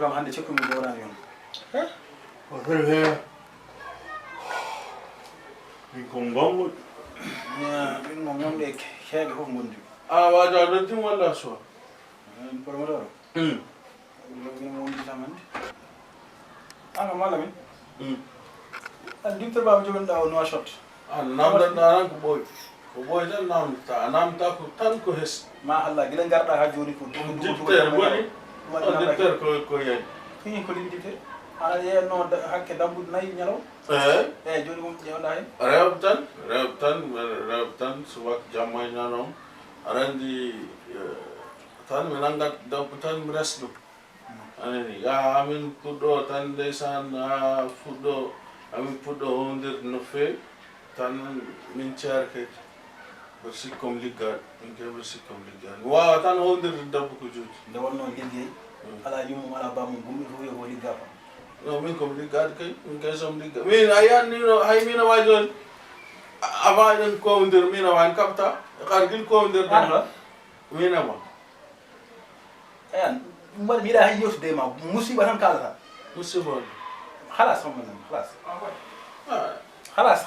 kam hande cekku mi wonani on min ko ngongol min mo ngombe heege fof gondi waja ɗo tim walla so promoteur min mo wondi tan hande anga mala min an directeur baba jogonɗa o noa shot namdanɗa tan ko ɓoy tan namdata a namta ko tan ko hes ma Allah gila garɗa ha joni ko dicteur woni o dicteur ko yeyi fini ko liɓi dicteur aɗa yeyanno hakke dambude nayyi ñalaw eyyi joni mom ƴewɗa hen rewɓe tan subaka jamma e ñanom aɗa andi tan mi nanngat debbo tan mi resa ɗum anani yaha amin puɗɗo tan ndeysan ha fuɗɗo amin puɗɗo wondirde no fewi tan min ceera kadi mbeɗa sikkom liggaɗo min kay mbeɗa sikkom liggaɗo mi wawa tan wondirde debbo ko juuti nde wonno ligguey ala yummum ala bammum gumɓe fof wiya ko ligga ko non min komi liggaɗo kay min kay somi ligga min a yiyannino hay min awa joni avant ɗen kowdir min awa hen kabta kar guil kowdir ɗen min ama eyan ɗum waɗi mi yiɗa hay yewtude ma musiba tan kalata musiba on halas hommanan halas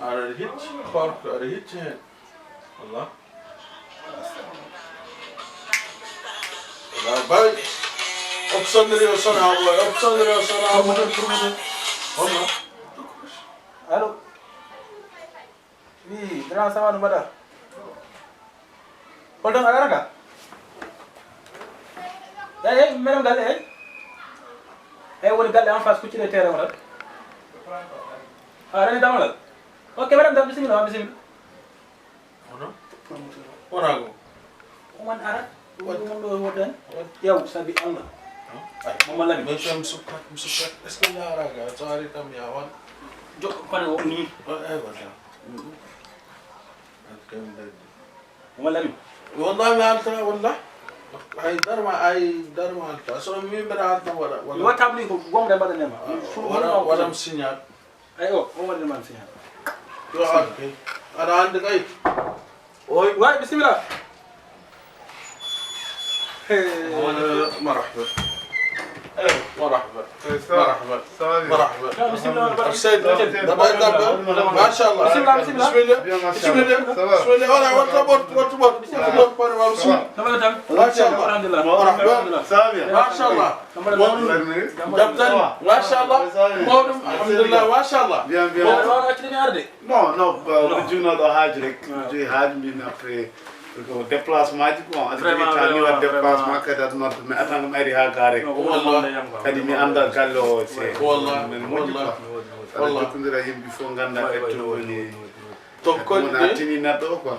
aɗa hicci korko aɗa hicci hen wallah wala bay opsonniri o sona ɓoy opsonniri o sona hono allo oui grand ça va no mbaɗa holton aɗa raka eyyi meɗen galle eyyi woni galle en face kuccide terrain o tan a rani damalal ok madame dam bisimilla hono wona ko oman ara ɗum ɗo woɗɗen ƴew sabi Allah mama lami mais fem sukkat est ce que yaraga so ari tam yawan kono o ni voilà mama lami wallahi mi halta wallah ay darma halta so mi mbeɗa halta waɗa yo tabli ko gomde mbaɗanema waɗam signal ay o waɗanema signal yo ar kay aɗa andi kay oy way bisimilla مرحبا مرحبا بسم الله السيد ما شاء الله بسم الله بسم الله بسم الله بسم الله ولا وتبط بسم الله ما شاء الله الحمد لله مرحبا ما شاء الله ما شاء الله الحمد لله ما شاء الله non juunoɗo haaji rek joyi haaji mbimi après ko déplacement ji bon aɗa wa déplacement kadi aɗa nodda mais atanga mi ari ha gaare kadi mi anda galle o والله moƴƴi quoi aɗa jokkodira yimɓe fof ganda kadi to woni tokkoɗe wona tini neɗɗo o quoi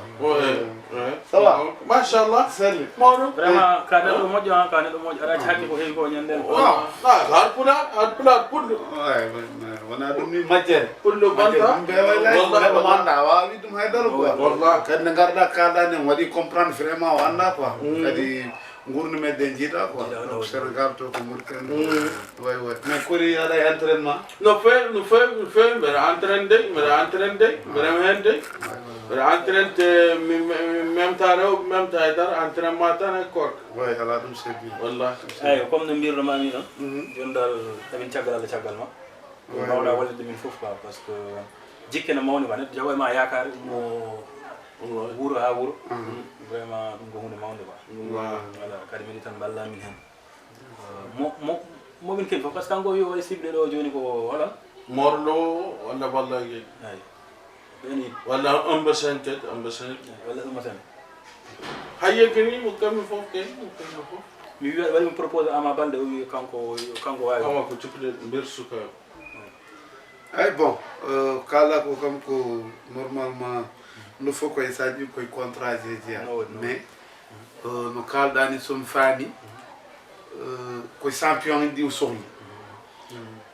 ça va ما شاء الله selli mawɗum vraiment ka neɗɗo moƴƴo ha ka neɗɗo moƴƴo aɗa hakki ko heewi ko ñanden har pulaar puɗɗo wona ɗum ni majjere puɗɗo banta mbeway neɗɗo mo anda a wawi ɗum haydara quoi والله kadi nde garɗa kalɗa ni waɗi comprendre vraiment o anda quoi kadi gurnu meɗen jiiɗa quoi donc sénégal to ko murten way mais kori aɗa e entraînement no fewi mbeɗa entraine mbeɗa entraine mbeɗa hen de mbeɗa entraine mi memta rewɓe memta e dara entraînement tan e korka way ala ɗum c'est bien wallah eyyi comme no mbirnomami noon joni dal emin caggal Allah caggal ma mbawɗa wallide min foof quoi par ce que jikke no mawni ma neɗɗo jago e ma yakare mo wuuro ha wuuro vraiment ɗum ko hunde mawde quoi voilà kadi miɗi tan balla min hen momin ken fof par ce que kanko wi o e cible ɗo joni ko hoɗon morlo walla balla gueyi eyi ɓeni walla ambassade kadi ambassade walla ɗum tan hayye keni mo kamɓe fof keni mo kamɓe fof mi wiya waɗi mi proposé Ama Baldé o wi kanko wawi kama ko cippude nder sukaɓe ay bon kala ko kam ko normalement no fof koye sa ƴi koye contrat ji jeeya mais no kalɗani somi faami ko champion ɗi o sohli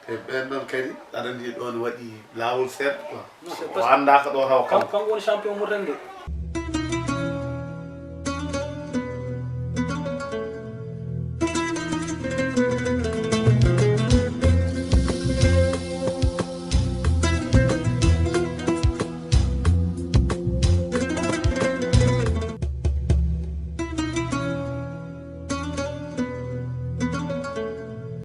e ɓen ɗon kadi aɗa andi ɗon waɗi lawol seeɗa quoi o andaka ɗo taw kanko woni champion murten de